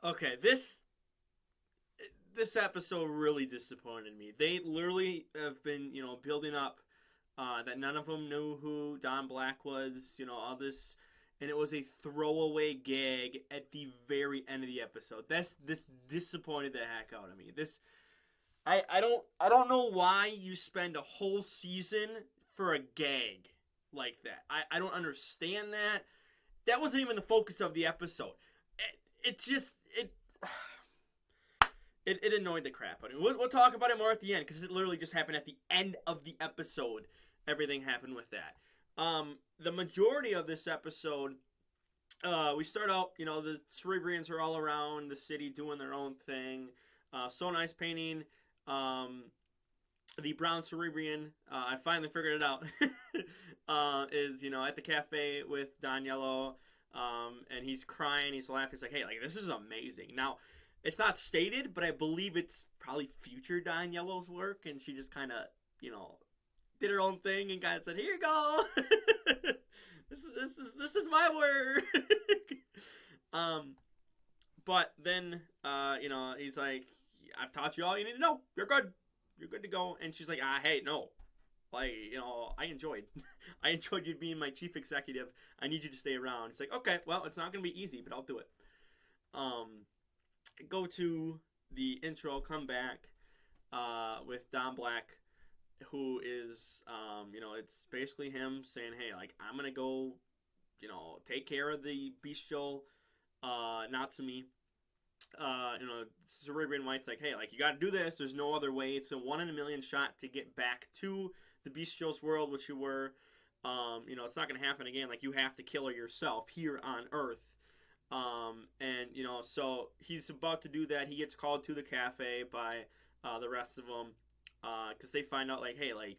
Okay, this episode really disappointed me. They literally have been, building up that none of them knew who Don Black was, all this, and it was a throwaway gag at the very end of the episode. This disappointed the heck out of me. I don't know why you spend a whole season for a gag like that. I don't understand that. That wasn't even the focus of the episode. It just it annoyed the crap out of me. We'll talk about it more at the end because it literally just happened at the end of the episode. Everything happened with that. The majority of this episode, we start out, the Cerebrians are all around the city doing their own thing. So nice painting. The brown Cerebrian, I finally figured it out, is, at the cafe with Don Yellow, and he's crying, he's laughing, he's like, hey, like, this is amazing. Now, it's not stated, but I believe it's probably future Don Yellow's work, and she just kind of, did her own thing and kind of said, here you go. this is my work. But then, he's like, I've taught you all you need to know. You're good. You're good to go. And she's like, hey, no. Like, I enjoyed you being my chief executive. I need you to stay around. He's like, okay, well, it's not going to be easy, but I'll do it. Go to the intro, come back with Don Black, who is, it's basically him saying, hey, like, I'm going to go, take care of the bestial Natsumi. Cerebrian White's like, hey, like, you got to do this. There's no other way. It's a 1 in a million shot to get back to the bestial's world, which you were. It's not going to happen again. Like, you have to kill her yourself here on Earth. So he's about to do that. He gets called to the cafe by the rest of them because they find out, like, hey, like,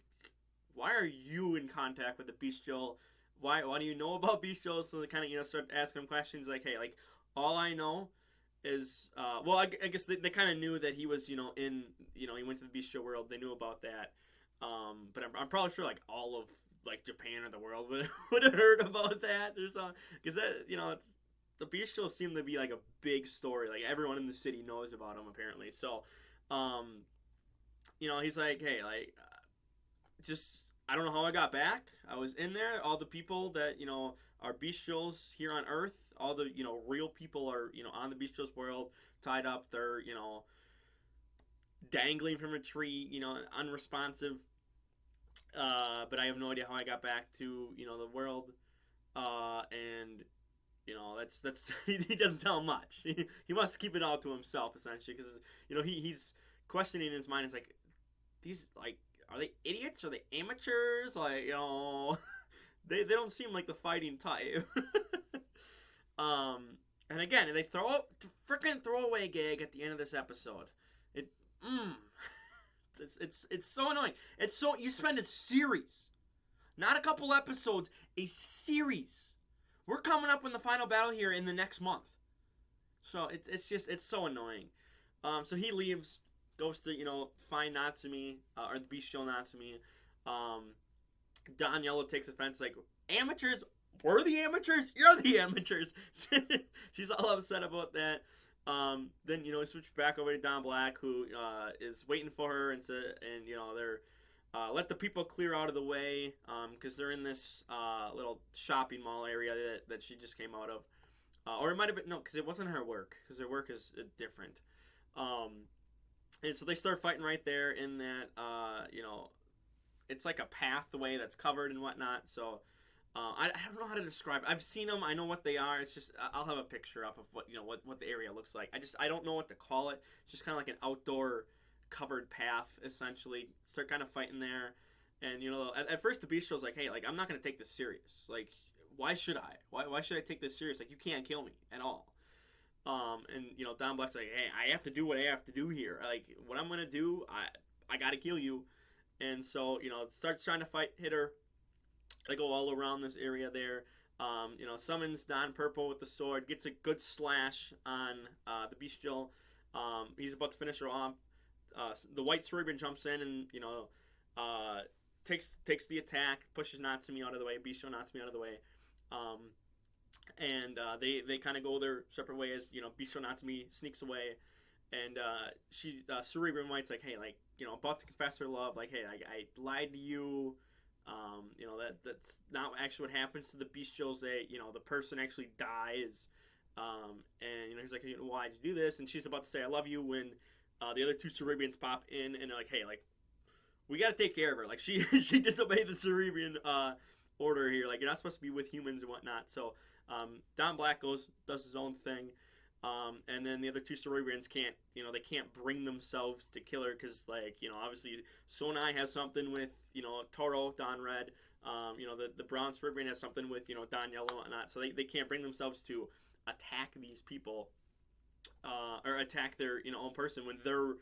why are you in contact with the bestial? Why do you know about bestials? So they kind of, start asking him questions like, hey, like, all I know is, I guess they kind of knew that he was, he went to the bestial world. They knew about that. But I'm probably sure, like, all of, like, Japan or the world would have heard about that or something. Because that, it's, the bestials seem to be, like, a big story. Like, everyone in the city knows about them, apparently. So, he's like, hey, like, just, I don't know how I got back. I was in there. All the people that, are bestials here on Earth, all the, real people are, on the bestials world, tied up. They're, dangling from a tree, unresponsive. But I have no idea how I got back to, the world. And, that's he doesn't tell much. He wants to keep it all to himself, essentially, because, he's questioning in his mind. It's like, these, like, are they idiots? Are they amateurs? Like, they don't seem like the fighting type. And again, they freaking throwaway gag at the end of this episode. It, it's so annoying. It's so, you spend a series, not a couple episodes, a series. We're coming up on the final battle here in the next month. So it's so annoying. So he leaves, goes to, find Natsumi, or the bestial Natsumi. Don Yellow takes offense, like, amateurs? We're the amateurs? You're the amateurs. She's all upset about that. Then, we switch back over to Don Black, who is waiting for her, and they're let the people clear out of the way, because they're in this little shopping mall area that she just came out of. Or it might have been, no, because it wasn't her work, because her work is different. And so they start fighting right there in that, it's like a pathway that's covered and whatnot. So I don't know how to describe it. I've seen them. I know what they are. It's just, I'll have a picture up of what the area looks like. I don't know what to call it. It's just kind of like an outdoor covered path, essentially. Start kind of fighting there. And, at first the bestial's like, hey, like, I'm not going to take this serious. Like, why should I? Why should I take this serious? Like, you can't kill me at all. And, Don Black's like, hey, I have to do what I have to do here. Like, what I'm going to do, I got to kill you. And so, starts trying to hit her. They go all around this area there. Summons Don Purple with the sword, gets a good slash on the bestial. He's about to finish her off. The white Cerebrian jumps in and, takes the attack, pushes Natsumi out of the way, bestial Natsumi out of the way. and they kind of go their separate ways. Bistro Natsumi sneaks away, and Cerebrian White's like, hey, like, about to confess her love, like, hey, I lied to you. That's not actually what happens to the Bistros. The person actually dies. And he's like, why'd you do this? And she's about to say, I love you, when the other two Cerebrians pop in, and they're like, hey, like, we gotta take care of her. Like, she disobeyed the Cerebrian order here. Like, you're not supposed to be with humans and whatnot. So Don Black does his own thing. And then the other two Cerebrians can't bring themselves to kill her because, like, obviously Sonai has something with, Toro, Don Red. The brown Cerebrian has something with, Don Yellow and whatnot. So they can't bring themselves to attack these people or attack their, own person when they're,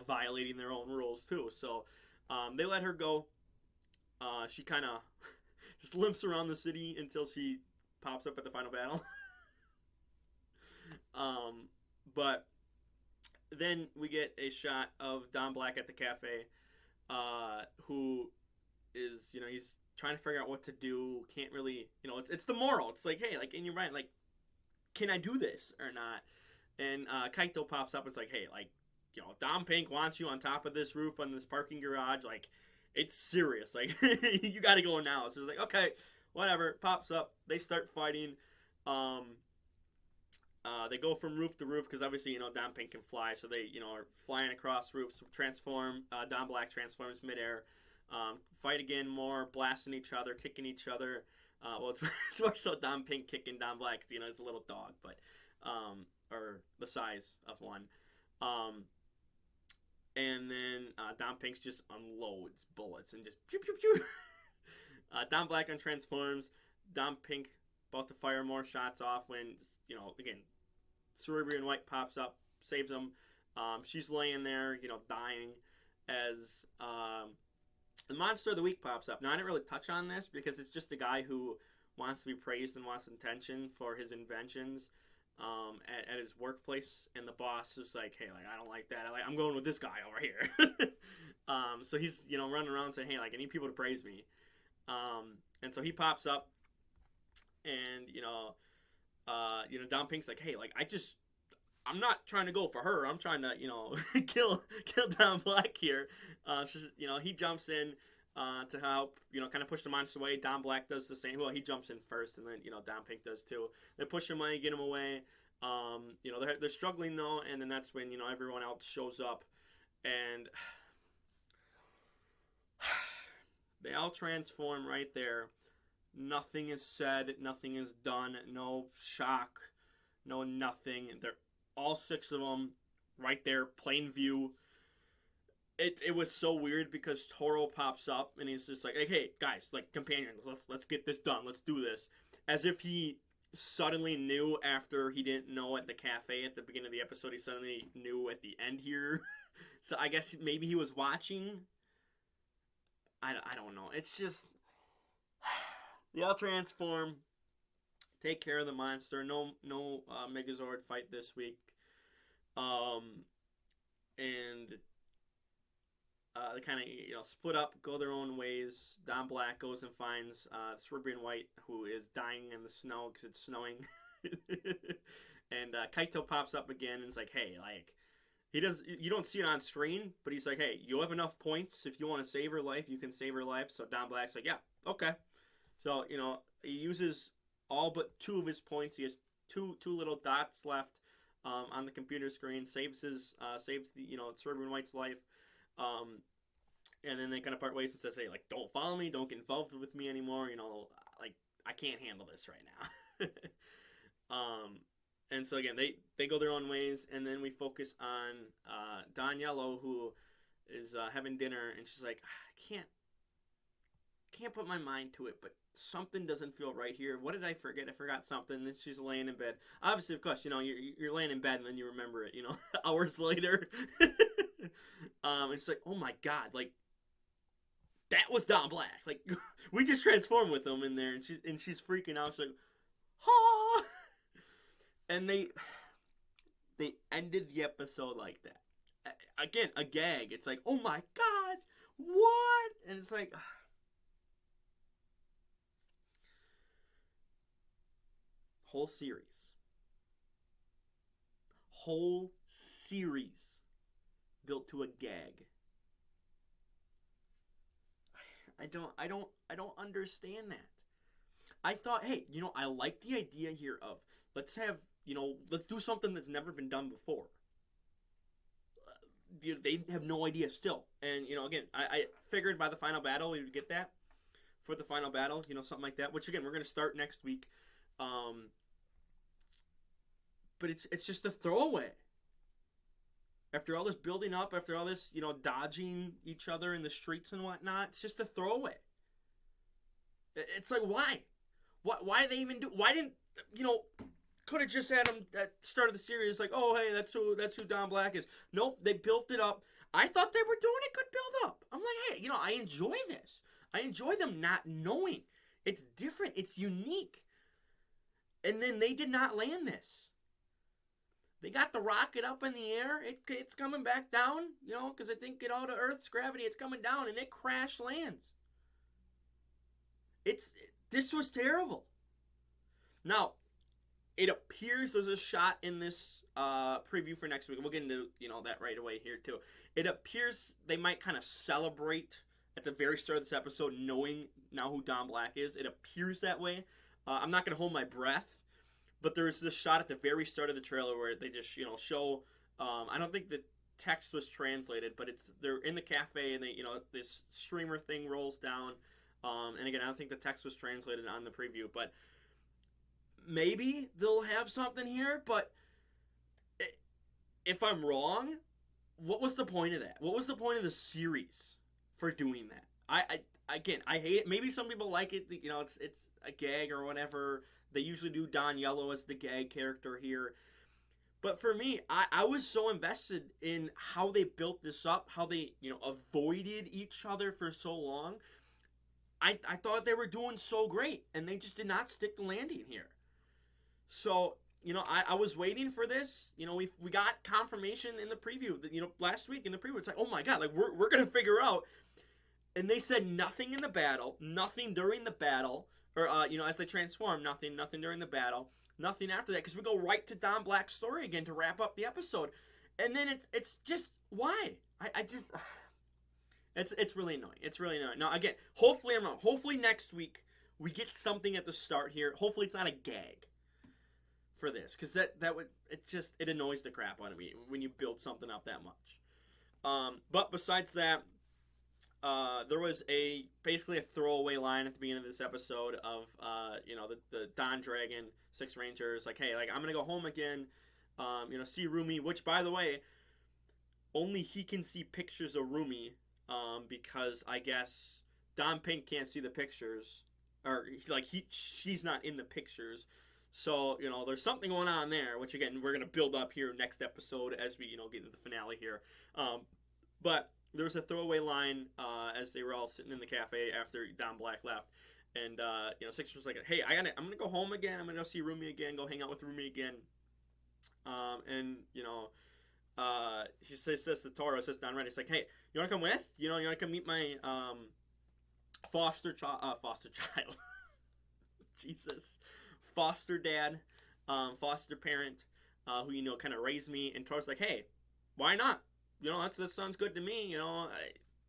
violating their own rules too. So they let her go. She kind of just limps around the city until she pops up at the final battle. But then we get a shot of Don Black at the cafe, who is, he's trying to figure out what to do. Can't really, it's the moral. It's like, hey, like, and you're right, like, can I do this or not? And Kaito pops up and it's like, hey, like, Dom Pink wants you on top of this roof on this parking garage. Like, it's serious. Like, you got to go now. So it's like, okay, whatever. Pops up. They start fighting. They go from roof to roof because obviously, Don Pink can fly. So they, are flying across roofs, transform. Don Black transforms midair. Fight again more, blasting each other, kicking each other. Well, it's more so Don Pink kicking Don Black because, he's a little dog, but, or the size of one. And then Don Pink's just unloads bullets and just pew, pew, pew. Don Black untransforms. Don Pink about to fire more shots off when, again, Cerebrian White pops up, saves him. She's laying there, dying as the Monster of the Week pops up. Now, I didn't really touch on this because it's just a guy who wants to be praised and wants attention for his inventions at his workplace. And the boss is like, hey, like, I don't like that. I'm going with this guy over here. So he's, running around saying, hey, like, I need people to praise me. And so he pops up and, Don Pink's like, hey, like, I'm not trying to go for her. I'm trying to, kill Don Black here. So, he jumps in to help, kind of push the monster away. Don Black does the same. Well, he jumps in first, and then, Don Pink does too. They push him away, get him away. They're struggling, though, and then that's when, everyone else shows up. And they all transform right there. Nothing is said. Nothing is done. No shock. No nothing. They're all six of them right there, plain view. It was so weird because Toro pops up and he's just like, hey guys, like, companions, let's get this done. Let's do this. As if he suddenly knew after he didn't know at the cafe at the beginning of the episode, he suddenly knew at the end here. So I guess maybe he was watching. I don't know. It's just they all transform. Take care of the monster. No Megazord fight this week. And they kind of split up, go their own ways. Don Black goes and finds Cerebrian White, who is dying in the snow because it's snowing. And Kaito pops up again and is like, hey, like, you don't see it on screen, but he's like, hey, you have enough points. If you want to save her life, you can save her life. So Don Black's like, yeah, okay. So, he uses all but 2 of his points. He has two little dots left on the computer screen. Saves the Cerebrian White's life. And then they kind of part ways and says, hey, like, don't follow me, don't get involved with me anymore. Like, I can't handle this right now. And so again, they go their own ways, and then we focus on Don Yellow, who is having dinner, and she's like, I can't put my mind to it, but something doesn't feel right here. What did I forget? I forgot something. And she's laying in bed. Obviously, of course, you're laying in bed and then you remember it, hours later. It's like, oh my God, like, that was Don Black. Like, we just transformed with him in there, and she's freaking out. She's like, ha! And they ended the episode like that. Again, a gag. It's like, oh my God, what? And it's like, whole series built to a gag. I don't understand that. I thought, hey, I like the idea here of let's do something that's never been done before. They have no idea still, and again, I figured by the final battle we would get that for the final battle, something like that. Which again, we're gonna start next week. But it's just a throwaway. After all this building up, after all this, dodging each other in the streets and whatnot, it's just a throwaway. It's like, why? Why they even do? Why didn't could have just had him at the start of the series like, oh hey, that's who Don Black is. Nope, they built it up. I thought they were doing a good build up. I'm like, hey, I enjoy this. I enjoy them not knowing. It's different. It's unique. And then they did not land this. They got the rocket up in the air. It's coming back down, because I think, to Earth's gravity, it's coming down, and it crash lands. This was terrible. Now, it appears there's a shot in this preview for next week. We'll get into, that right away here, too. It appears they might kind of celebrate at the very start of this episode knowing now who Don Black is. It appears that way. I'm not going to hold my breath. But there's this shot at the very start of the trailer where they just, show. I don't think the text was translated, but they're in the cafe and they, this streamer thing rolls down. And again, I don't think the text was translated on the preview, but maybe they'll have something here. But if I'm wrong, what was the point of that? What was the point of the series for doing that? I hate it. Maybe some people like it. It's a gag or whatever. They usually do Don Yellow as the gag character here. But for me, I was so invested in how they built this up, how they, avoided each other for so long. I thought they were doing so great, and they just did not stick the landing here. So, I was waiting for this. We got confirmation in the preview that, last week in the preview, it's like, oh my God, like we're going to figure out. And they said nothing in the battle, nothing during the battle. Or, as they transform, nothing during the battle, nothing after that, because we go right to Don Black's story again to wrap up the episode. And then it's just, why? It's really annoying. It's really annoying. Now, again, hopefully I'm wrong. Hopefully next week we get something at the start here. Hopefully it's not a gag for this, because that would, it annoys the crap out of me when you build something up that much. But besides that, there was basically a throwaway line at the beginning of this episode of the Don Dragon Six Rangers like, hey, like I'm gonna go home again, see Rumi, which by the way, only he can see pictures of Rumi, because I guess Don Pink can't see the pictures, or she's not in the pictures, so there's something going on there, which again we're gonna build up here next episode as we get into the finale here, but. There was a throwaway line as they were all sitting in the cafe after Don Black left, and Six was like, "Hey, I'm gonna go home again. I'm gonna go see Rumi again. Go hang out with Rumi again." And he says to Toro, says Don Red, he's like, "Hey, you wanna come with? You wanna come meet my foster child, Jesus, foster dad, foster parent, who kind of raised me." And Toro's like, "Hey, why not? That sounds good to me.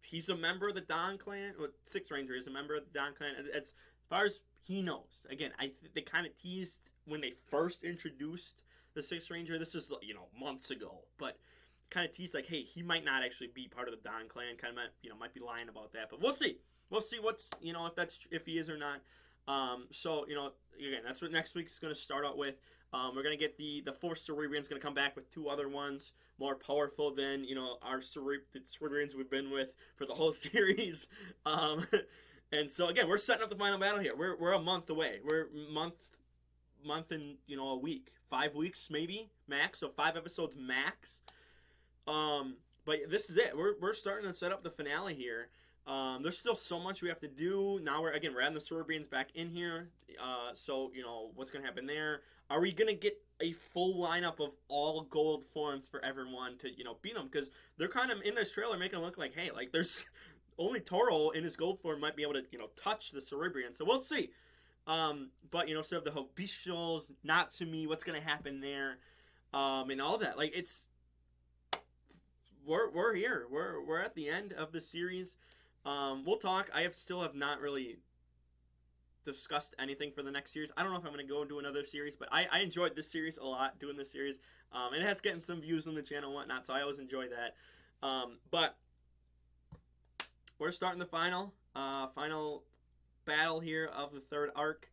He's a member of the Don clan. Well, Six Ranger is a member of the Don clan. As far as he knows. Again, they kind of teased when they first introduced the Six Ranger. This is months ago, but kind of teased like, hey, he might not actually be part of the Don clan. Kind of might be lying about that, but we'll see. We'll see what's if he is or not. So again, that's what next week's going to start out with. We're going to get the fourth Cerebrian's going to come back with two other ones more powerful than, our Cerebrians we've been with for the whole series. And so, again, we're setting up the final battle here. We're a month away. We're month and, a week. 5 weeks, maybe, max. So 5 episodes max. But this is it. We're starting to set up the finale here. There's still so much we have to do. Now we're adding the Cerebrians back in here. So, what's going to happen there? Are we going to get a full lineup of all gold forms for everyone to, beat them? Because they're kind of, in this trailer, making it look like, hey, like, there's only Toro in his gold form might be able to, touch the Cerebrian. So we'll see. But sort of the Hobishals, Natsumi, what's gonna happen there, and all that. Like it's we're here. We're at the end of the series. We'll talk. Still have not really discussed anything for the next series. I don't know if I'm going to go and do another series, but I enjoyed this series a lot, doing this series. And it has gotten some views on the channel and whatnot, so I always enjoy that. But we're starting the final battle here of the third arc.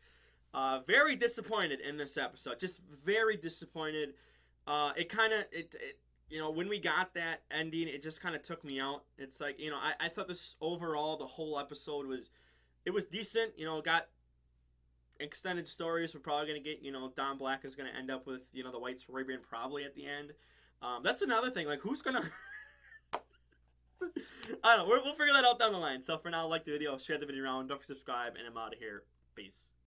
Very disappointed in this episode. Just very disappointed. When we got that ending, it just kind of took me out. It's like, I thought this overall, the whole episode was decent. Got extended stories. We're probably going to get, Don Black is going to end up with, the White Cerebrian probably at the end. That's another thing. Like, who's going to... I don't know. We'll figure that out down the line. So for now, like the video, share the video around, don't forget to subscribe, and I'm out of here. Peace.